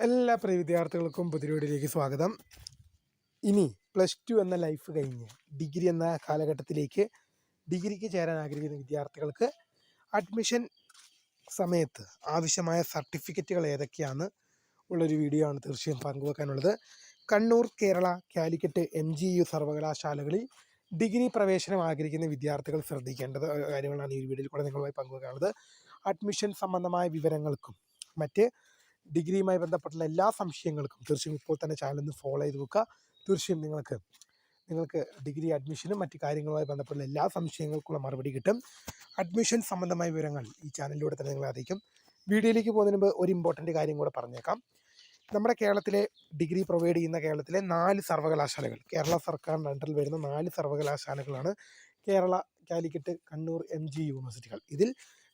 എല്ലാ പ്രിയ വിദ്യാർത്ഥികൾക്കും പുതിയൊരിലേക്ക് സ്വാഗതം. ഇനി +2 എന്ന ലൈഫ് കഴിഞ്ഞ് ഡിഗ്രി എന്ന കാലഘട്ടത്തിലേക്ക് ഡിഗ്രിക്ക് ചേരാൻ ആഗ്രഹിക്കുന്ന വിദ്യാർത്ഥികൾക്ക് അഡ്മിഷൻ സമയത്ത് ആവശ്യമായ സർട്ടിഫിക്കറ്റുകൾ ഏതൊക്കെയാണ് ഉള്ളൊരു വീഡിയോ ആണ് തീർച്ചയായും പങ്കുവെക്കാനുള്ളത്. കണ്ണൂർ, കേരള, കാലിക്കറ്റ്, MGU സർവകലാശാലകളിൽ ഡിഗ്രി പ്രവേശനം ആഗ്രഹിക്കുന്ന വിദ്യാർത്ഥികൾ ശ്രദ്ധിക്കേണ്ടത് കാര്യങ്ങളാണ് ഈ വീഡിയോയിൽ കൂടെ നിങ്ങളുമായി പങ്കുവെക്കാനുള്ളത്. അഡ്മിഷൻ സംബന്ധമായ വിവരങ്ങൾക്കും മറ്റ് ഡിഗ്രിയുമായി ബന്ധപ്പെട്ടുള്ള എല്ലാ സംശയങ്ങൾക്കും തീർച്ചയായും ഇപ്പോൾ തന്നെ ചാനൽ ഒന്ന് ഫോളോ ചെയ്ത് വെക്കുക. തീർച്ചയായും നിങ്ങൾക്ക് ഡിഗ്രി അഡ്മിഷനും മറ്റ് കാര്യങ്ങളുമായി ബന്ധപ്പെട്ടുള്ള എല്ലാ സംശയങ്ങൾക്കുള്ള മറുപടി കിട്ടും. അഡ്മിഷൻ സംബന്ധമായ വിവരങ്ങൾ ഈ ചാനലിലൂടെ തന്നെ നിങ്ങളെ അറിയിക്കും. വീഡിയോയിലേക്ക് പോകുന്നതിന് മുമ്പ് ഒരു ഇമ്പോർട്ടൻ്റ് കാര്യം കൂടെ പറഞ്ഞേക്കാം. നമ്മുടെ കേരളത്തിലെ ഡിഗ്രി പ്രൊവൈഡ് ചെയ്യുന്ന കേരളത്തിലെ 4 സർവകലാശാലകൾ, കേരള സർക്കാരിൻ്റെ അണ്ടറിൽ വരുന്ന 4 സർവകലാശാലകളാണ് കേരള, കാലിക്കറ്റ്, കണ്ണൂർ, MG യൂണിവേഴ്സിറ്റികൾ. ഇതിൽ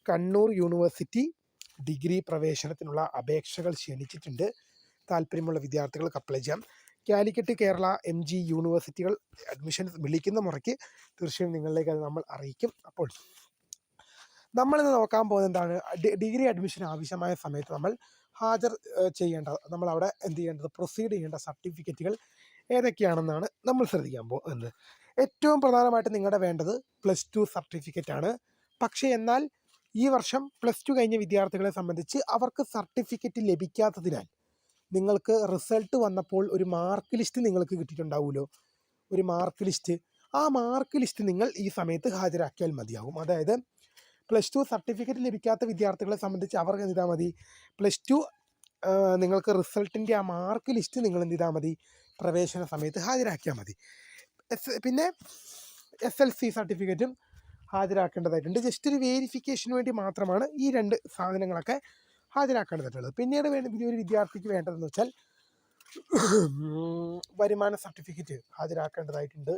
കണ്ണൂർ യൂണിവേഴ്സിറ്റി ഡിഗ്രി പ്രവേശനത്തിനുള്ള അപേക്ഷകൾ ക്ഷണിച്ചിട്ടുണ്ട്. താല്പര്യമുള്ള വിദ്യാർത്ഥികൾക്ക് അപ്ലൈ ചെയ്യാം. കാലിക്കറ്റ്, കേരള, MG യൂണിവേഴ്സിറ്റികൾ അഡ്മിഷൻ വിളിക്കുന്ന മുറയ്ക്ക് തീർച്ചയായും നിങ്ങളിലേക്ക് അത് നമ്മൾ അറിയിക്കും. അപ്പോൾ നമ്മളിന്ന് നോക്കാൻ പോകുന്നത് എന്താണ്, ഡിഗ്രി അഡ്മിഷൻ ആവശ്യമായ സമയത്ത് നമ്മൾ നമ്മളവിടെ എന്ത് ചെയ്യേണ്ടത്, പ്രൊസീഡ് ചെയ്യേണ്ട സർട്ടിഫിക്കറ്റുകൾ ഏതൊക്കെയാണെന്നാണ് നമ്മൾ ശ്രദ്ധിക്കാൻ പോകുന്നത്. ഏറ്റവും പ്രധാനമായിട്ട് നിങ്ങളുടെ വേണ്ടത് +2 സർട്ടിഫിക്കറ്റാണ്. പക്ഷേ എന്നാൽ ഈ വർഷം +2 കഴിഞ്ഞ വിദ്യാർത്ഥികളെ സംബന്ധിച്ച് അവർക്ക് സർട്ടിഫിക്കറ്റ് ലഭിക്കാത്തതിനാൽ നിങ്ങൾക്ക് റിസൾട്ട് വന്നപ്പോൾ ഒരു മാർക്ക് ലിസ്റ്റ് നിങ്ങൾക്ക് കിട്ടിയിട്ടുണ്ടാവുമല്ലോ, ഒരു മാർക്ക് ലിസ്റ്റ്. ആ മാർക്ക് ലിസ്റ്റ് നിങ്ങൾ ഈ സമയത്ത് ഹാജരാക്കിയാൽ മതിയാകും. അതായത് +2 സർട്ടിഫിക്കറ്റ് ലഭിക്കാത്ത വിദ്യാർത്ഥികളെ സംബന്ധിച്ച് അവർക്ക് എന്ത് ചെയ്താൽ മതി, +2 നിങ്ങൾക്ക് റിസൾട്ടിൻ്റെ ആ മാർക്ക് ലിസ്റ്റ് നിങ്ങൾ എന്ത് ചെയ്താൽ മതി, പ്രവേശന സമയത്ത് ഹാജരാക്കിയാൽ മതി. പിന്നെ SLC സർട്ടിഫിക്കറ്റും ഹാജരാക്കേണ്ടതായിട്ടുണ്ട്. ജസ്റ്റ് ഒരു വേരിഫിക്കേഷന് വേണ്ടി മാത്രമാണ് ഈ 2 സാധനങ്ങളൊക്കെ ഹാജരാക്കേണ്ടതായിട്ടുള്ളത്. പിന്നീട് ഒരു വിദ്യാർത്ഥിക്ക് വേണ്ടതെന്ന് വെച്ചാൽ വരുമാന സർട്ടിഫിക്കറ്റ് ഹാജരാക്കേണ്ടതായിട്ടുണ്ട്.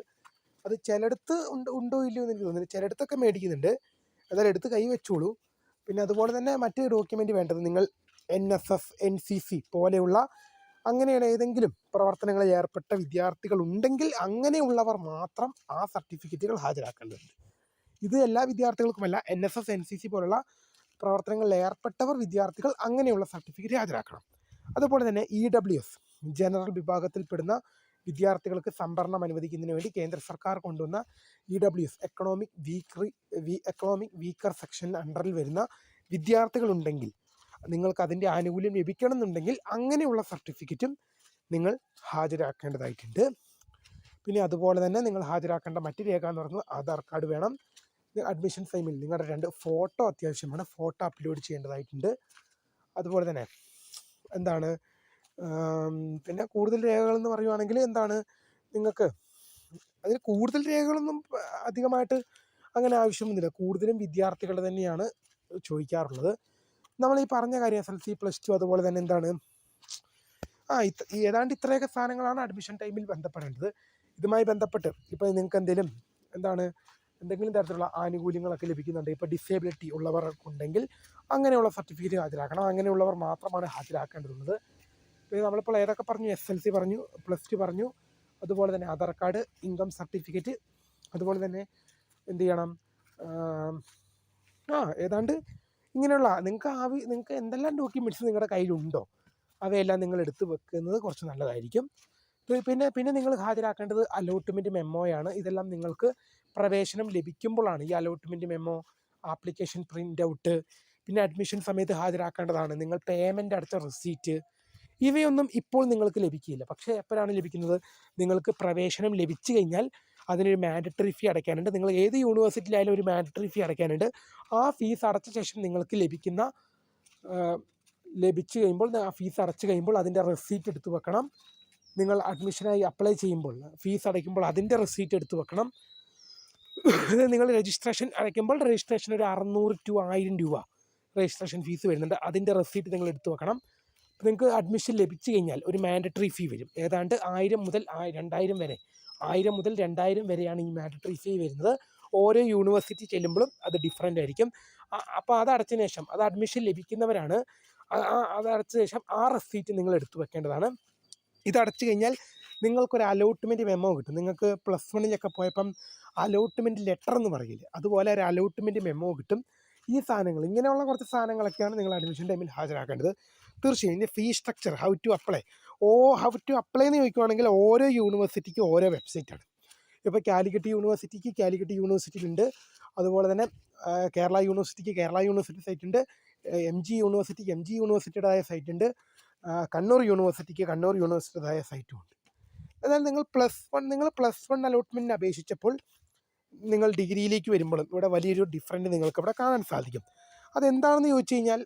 അത് ചിലയിടത്ത് ഉണ്ടോ ഇല്ലയോ എന്ന് എനിക്ക് തോന്നുന്നില്ല, ചിലയിടത്തൊക്കെ മേടിക്കുന്നുണ്ട്. അതായത് എടുത്ത് കൈ വെച്ചോളൂ. പിന്നെ അതുപോലെ തന്നെ മറ്റ് ഡോക്യുമെൻ്റ് വേണ്ടത്, നിങ്ങൾ NSS, NCC പോലെയുള്ള അങ്ങനെയുള്ള ഏതെങ്കിലും പ്രവർത്തനങ്ങളിൽ ഏർപ്പെട്ട വിദ്യാർത്ഥികൾ ഉണ്ടെങ്കിൽ അങ്ങനെയുള്ളവർ മാത്രം ആ സർട്ടിഫിക്കറ്റുകൾ ഹാജരാക്കേണ്ടതുണ്ട്. ഇത് എല്ലാ വിദ്യാർത്ഥികൾക്കുമല്ല. NSS, NCC പോലുള്ള പ്രവർത്തനങ്ങളിൽ ഏർപ്പെട്ടവർ വിദ്യാർത്ഥികൾ അങ്ങനെയുള്ള സർട്ടിഫിക്കറ്റ് ഹാജരാക്കണം. അതുപോലെ തന്നെ EWS ജനറൽ വിഭാഗത്തിൽപ്പെടുന്ന വിദ്യാർത്ഥികൾക്ക് സംവരണം അനുവദിക്കുന്നതിന് വേണ്ടി കേന്ദ്ര സർക്കാർ കൊണ്ടുവന്ന EWS എക്കണോമിക് വീക്കർ സെക്ഷൻ്റെ അണ്ടറിൽ വരുന്ന വിദ്യാർത്ഥികളുണ്ടെങ്കിൽ നിങ്ങൾക്ക് അതിൻ്റെ ആനുകൂല്യം ലഭിക്കണം എന്നുണ്ടെങ്കിൽ അങ്ങനെയുള്ള സർട്ടിഫിക്കറ്റും നിങ്ങൾ ഹാജരാക്കേണ്ടതായിട്ടുണ്ട്. പിന്നെ അതുപോലെ തന്നെ നിങ്ങൾ ഹാജരാക്കേണ്ട മറ്റ് രേഖ എന്ന് പറയുന്നത് ആധാർ കാർഡ് വേണം. അഡ്മിഷൻ ടൈമിൽ നിങ്ങളുടെ 2 ഫോട്ടോ അത്യാവശ്യമാണ്, ഫോട്ടോ അപ്ലോഡ് ചെയ്യേണ്ടതായിട്ടുണ്ട്. അതുപോലെ തന്നെ എന്താണ്, പിന്നെ കൂടുതൽ രേഖകളെന്ന് പറയുവാണെങ്കിൽ എന്താണ്, നിങ്ങൾക്ക് അതിൽ കൂടുതൽ രേഖകളൊന്നും അധികമായിട്ട് അങ്ങനെ ആവശ്യമൊന്നുമില്ല. കൂടുതലും വിദ്യാർത്ഥികൾ തന്നെയാണ് ചോദിക്കാറുള്ളത്. നമ്മൾ ഈ പറഞ്ഞ കാര്യം SLC, +2 അതുപോലെ തന്നെ എന്താണ് ഏതാണ്ട് ഇത്രയൊക്കെ സാധനങ്ങളാണ് അഡ്മിഷൻ ടൈമിൽ ബന്ധപ്പെടേണ്ടത്. ഇതുമായി ബന്ധപ്പെട്ട് ഇപ്പോൾ നിങ്ങൾക്ക് എന്തെങ്കിലും തരത്തിലുള്ള ആനുകൂല്യങ്ങളൊക്കെ ലഭിക്കുന്നുണ്ട്. ഇപ്പോൾ ഡിസേബിലിറ്റി ഉള്ളവർക്കുണ്ടെങ്കിൽ അങ്ങനെയുള്ള സർട്ടിഫിക്കറ്റ് ഹാജരാക്കണം. അങ്ങനെയുള്ളവർ മാത്രമാണ് ഹാജരാക്കേണ്ടതുള്ളത്. പിന്നെ നമ്മളിപ്പോൾ ഏതൊക്കെ പറഞ്ഞു, SLC പറഞ്ഞു, +2 പറഞ്ഞു, അതുപോലെ തന്നെ ആധാർ കാർഡ്, ഇൻകം സർട്ടിഫിക്കറ്റ്, അതുപോലെ തന്നെ എന്ത് ചെയ്യണം, ഏതാണ്ട് ഇങ്ങനെയുള്ള നിങ്ങൾക്ക് എന്തെല്ലാം ഡോക്യുമെൻറ്റ്സ് നിങ്ങളുടെ കയ്യിലുണ്ടോ അവയെല്ലാം നിങ്ങൾ എടുത്ത് വെക്കുന്നത് കുറച്ച് നല്ലതായിരിക്കും. പിന്നെ നിങ്ങൾ ഹാജരാക്കേണ്ടത് അലോട്ട്മെൻറ്റ് മെമ്മോയാണ്. ഇതെല്ലാം നിങ്ങൾക്ക് പ്രവേശനം ലഭിക്കുമ്പോഴാണ് ഈ allotment memo, application print out, പിന്നെ അഡ്മിഷൻ സമയത്ത് ഹാജരാക്കേണ്ടതാണ് നിങ്ങൾ പേയ്മെൻ്റ് അടച്ച റെസീറ്റ്. ഇവയൊന്നും ഇപ്പോൾ നിങ്ങൾക്ക് ലഭിക്കില്ല. പക്ഷേ എപ്പോഴാണ് ലഭിക്കുന്നത്, നിങ്ങൾക്ക് പ്രവേശനം ലഭിച്ചു കഴിഞ്ഞാൽ അതിനൊരു മാൻഡറ്ററി ഫീ അടയ്ക്കാനുണ്ട്. നിങ്ങൾ ഏത് യൂണിവേഴ്സിറ്റിയിലായാലും ഒരു മാൻഡറ്ററി ഫീ അടയ്ക്കാനുണ്ട്. ആ ഫീസ് അടച്ച ശേഷം നിങ്ങൾക്ക് ലഭിച്ചു കഴിയുമ്പോൾ, ആ ഫീസ് അടച്ചു കഴിയുമ്പോൾ അതിൻ്റെ റെസീറ്റ് എടുത്ത് വെക്കണം. നിങ്ങൾ അഡ്മിഷനായി അപ്ലൈ ചെയ്യുമ്പോൾ ഫീസ് അടയ്ക്കുമ്പോൾ അതിൻ്റെ റെസീറ്റ് എടുത്ത് വെക്കണം. നിങ്ങൾ രജിസ്ട്രേഷൻ അടയ്ക്കുമ്പോൾ രജിസ്ട്രേഷൻ ഒരു 600 to 1000 രൂപ രജിസ്ട്രേഷൻ ഫീസ് വരുന്നുണ്ട്. അതിൻ്റെ റെസീറ്റ് നിങ്ങൾ എടുത്ത് വെക്കണം. നിങ്ങൾക്ക് അഡ്മിഷൻ ലഭിച്ചു കഴിഞ്ഞാൽ ഒരു മാൻഡറ്ററി ഫീ വരും. ഏതാണ്ട് 1000 മുതൽ 2000 വരെ, 1000 മുതൽ 2000 വരെയാണ് ഈ മാൻഡറ്ററി ഫീ വരുന്നത്. ഓരോ യൂണിവേഴ്സിറ്റി ചെല്ലുമ്പോഴും അത് ഡിഫറൻ്റ് ആയിരിക്കും. അപ്പോൾ അത് അടച്ചതിന് ശേഷം, അത് അഡ്മിഷൻ ലഭിക്കുന്നവരാണ്, അത് അടച്ച ശേഷം ആ റെസീറ്റ് നിങ്ങൾ എടുത്തു വെക്കേണ്ടതാണ്. ഇത് അടച്ചു കഴിഞ്ഞാൽ നിങ്ങൾക്കൊരു അലോട്ട്മെൻറ്റ് മെമ്മോ കിട്ടും. നിങ്ങൾക്ക് +1 പോയപ്പം അലോട്ട്മെൻറ്റ് ലെറ്റർ എന്ന് പറയില്ലേ, അതുപോലെ ഒരു അലോട്ട്മെൻറ്റ് മെമ്മോ കിട്ടും. ഈ സാധനങ്ങൾ, ഇങ്ങനെയുള്ള കുറച്ച് സാധനങ്ങളൊക്കെയാണ് നിങ്ങൾ അഡ്മിഷൻ ടൈമിൽ ഹാജരാക്കേണ്ടത്. തീർച്ചയായും ഇതിൻ്റെ fee structure how to apply എന്ന് ചോദിക്കുവാണെങ്കിൽ ഓരോ യൂണിവേഴ്സിറ്റിക്ക് ഓരോ വെബ്സൈറ്റാണ്. ഇപ്പോൾ കാലിക്കറ്റ് യൂണിവേഴ്സിറ്റിക്ക് കാലിക്കറ്റ് യൂണിവേഴ്സിറ്റിയിലുണ്ട്, അതുപോലെ തന്നെ കേരള യൂണിവേഴ്സിറ്റിക്ക് കേരള യൂണിവേഴ്സിറ്റി സൈറ്റുണ്ട്, എം ജി യൂണിവേഴ്സിറ്റിക്ക് എം ജി യൂണിവേഴ്സിറ്റിയുടേതായ സൈറ്റുണ്ട്, കണ്ണൂർ യൂണിവേഴ്സിറ്റിക്ക് കണ്ണൂർ യൂണിവേഴ്സിറ്റിയുടേതായ സൈറ്റുമുണ്ട്. എന്നാൽ നിങ്ങൾ പ്ലസ് വൺ അലോട്ട്മെൻറ്റിന് അപേക്ഷിച്ചപ്പോൾ നിങ്ങൾ ഡിഗ്രിയിലേക്ക് വരുമ്പോഴും ഇവിടെ വലിയൊരു ഡിഫറൻറ്റ് നിങ്ങൾക്ക് ഇവിടെ കാണാൻ സാധിക്കും. അതെന്താണെന്ന് ചോദിച്ചു കഴിഞ്ഞാൽ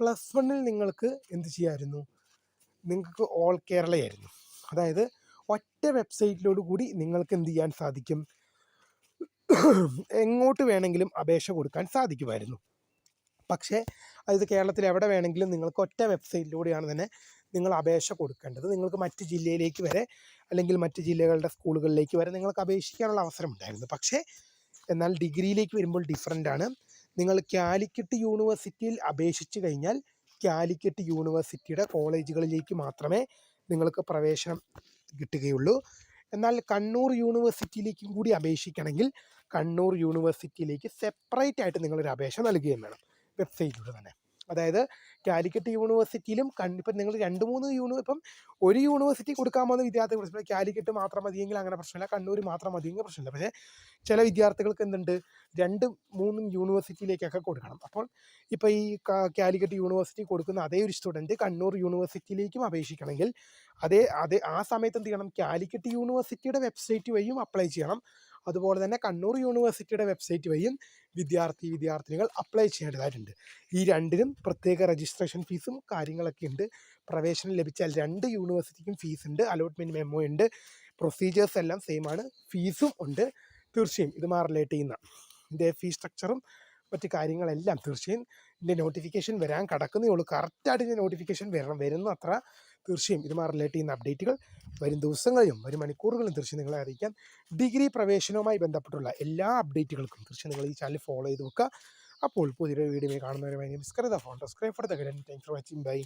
പ്ലസ് വണ്ണിൽ നിങ്ങൾക്ക് എന്ത് ചെയ്യാമായിരുന്നു, നിങ്ങൾക്ക് ഓൾ കേരളയായിരുന്നു. അതായത് ഒറ്റ വെബ്സൈറ്റിലോട് കൂടി നിങ്ങൾക്ക് എന്ത് ചെയ്യാൻ സാധിക്കും, എങ്ങോട്ട് വേണമെങ്കിലും അപേക്ഷ കൊടുക്കാൻ സാധിക്കുമായിരുന്നു. പക്ഷേ അതായത് കേരളത്തിൽ എവിടെ വേണമെങ്കിലും നിങ്ങൾക്ക് ഒറ്റ വെബ്സൈറ്റിലൂടെയാണ് തന്നെ നിങ്ങൾ അപേക്ഷ കൊടുക്കേണ്ടത്. നിങ്ങൾക്ക് മറ്റ് ജില്ലയിലേക്ക് വരെ അല്ലെങ്കിൽ മറ്റ് ജില്ലകളുടെ സ്കൂളുകളിലേക്ക് വരെ നിങ്ങൾക്ക് അപേക്ഷിക്കാനുള്ള അവസരം ഉണ്ടായിരുന്നു. പക്ഷേ എന്നാൽ ഡിഗ്രിയിലേക്ക് വരുമ്പോൾ ഡിഫറൻ്റാണ്. നിങ്ങൾ കാലിക്കറ്റ് യൂണിവേഴ്സിറ്റിയിൽ അപേക്ഷിച്ച് കഴിഞ്ഞാൽ കാലിക്കറ്റ് യൂണിവേഴ്സിറ്റിയുടെ കോളേജുകളിലേക്ക് മാത്രമേ നിങ്ങൾക്ക് പ്രവേശനം കിട്ടുകയുള്ളൂ. എന്നാൽ കണ്ണൂർ യൂണിവേഴ്സിറ്റിയിലേക്കും കൂടി അപേക്ഷിക്കണമെങ്കിൽ കണ്ണൂർ യൂണിവേഴ്സിറ്റിയിലേക്ക് സെപ്പറേറ്റ് ആയിട്ട് നിങ്ങളൊരു അപേക്ഷ നൽകുകയും വേണം വെബ്സൈറ്റിലൂടെ തന്നെ. അതായത് കാലിക്കറ്റ് യൂണിവേഴ്സിറ്റിയിലും ഇപ്പം നിങ്ങൾ 2-3 ഇപ്പം ഒരു യൂണിവേഴ്സിറ്റി കൊടുക്കാൻ പോകുന്ന വിദ്യാർത്ഥികൾ പ്രശ്നമില്ല, കാലിക്കറ്റ് മാത്രം മതിയെങ്കിൽ അങ്ങനെ പ്രശ്നമില്ല, കണ്ണൂർ മാത്രം മതിയെങ്കിൽ പ്രശ്നമില്ല. പക്ഷേ ചില വിദ്യാർത്ഥികൾക്ക് എന്തുണ്ട് 2-3 യൂണിവേഴ്സിറ്റിയിലേക്കൊക്കെ കൊടുക്കണം. അപ്പോൾ ഇപ്പോൾ ഈ കാലിക്കറ്റ് യൂണിവേഴ്സിറ്റി കൊടുക്കുന്ന അതേ ഒരു സ്റ്റുഡൻറ്റ് കണ്ണൂർ യൂണിവേഴ്സിറ്റിയിലേക്കും അപേക്ഷിക്കണമെങ്കിൽ ആ സമയത്ത് എന്ത് ചെയ്യണം, കാലിക്കറ്റ് യൂണിവേഴ്സിറ്റിയുടെ വെബ്സൈറ്റ് വഴിയും അപ്ലൈ ചെയ്യണം. അതുപോലെ തന്നെ കണ്ണൂർ യൂണിവേഴ്സിറ്റിയുടെ വെബ്സൈറ്റ് വഴിയും വിദ്യാർത്ഥിനികൾ അപ്ലൈ ചെയ്യേണ്ടതായിട്ടുണ്ട്. ഈ രണ്ടിനും പ്രത്യേക രജിസ്ട്രേഷൻ ഫീസും കാര്യങ്ങളൊക്കെ ഉണ്ട്. പ്രവേശനം ലഭിച്ചാൽ 2 യൂണിവേഴ്സിറ്റിക്കും ഫീസ് ഉണ്ട്, അലോട്ട്മെൻറ്റ് മെമ്മോ ഉണ്ട്, പ്രൊസീജിയേഴ്സ് എല്ലാം സെയിം ആണ്, ഫീസും ഉണ്ട്. തീർച്ചയായും ഇതുമായി റിലേറ്റ് ചെയ്യുന്ന ഇതിൻ്റെ ഫീ സ്ട്രക്ചറും മറ്റ് കാര്യങ്ങളെല്ലാം തീർച്ചയായും ഇതിൻ്റെ നോട്ടിഫിക്കേഷൻ വരാൻ കിടക്കുന്നേ ഉള്ളൂ. കറക്റ്റായിട്ട് ഇതിൻ്റെ നോട്ടിഫിക്കേഷൻ വരുന്ന അത്ര തീർച്ചയായും ഇതുമായി റിലേറ്റ് ചെയ്യുന്ന അപ്ഡേറ്റുകൾ വരും ദിവസങ്ങളിലും വരും മണിക്കൂറുകളും തീർച്ചയായും നിങ്ങളെ അറിയിക്കാം. ഡിഗ്രി പ്രവേശനവുമായി ബന്ധപ്പെട്ടുള്ള എല്ലാ അപ്ഡേറ്റുകൾക്കും തീർച്ചയായും നിങ്ങൾ ഈ ചാനൽ ഫോളോ ചെയ്ത് വെക്കുക. അപ്പോൾ പുതിയൊരു വീഡിയോ കാണുന്നവരുമായി നമസ്കാരം. Phone subscribe for the guidance. Thanks for watching. By.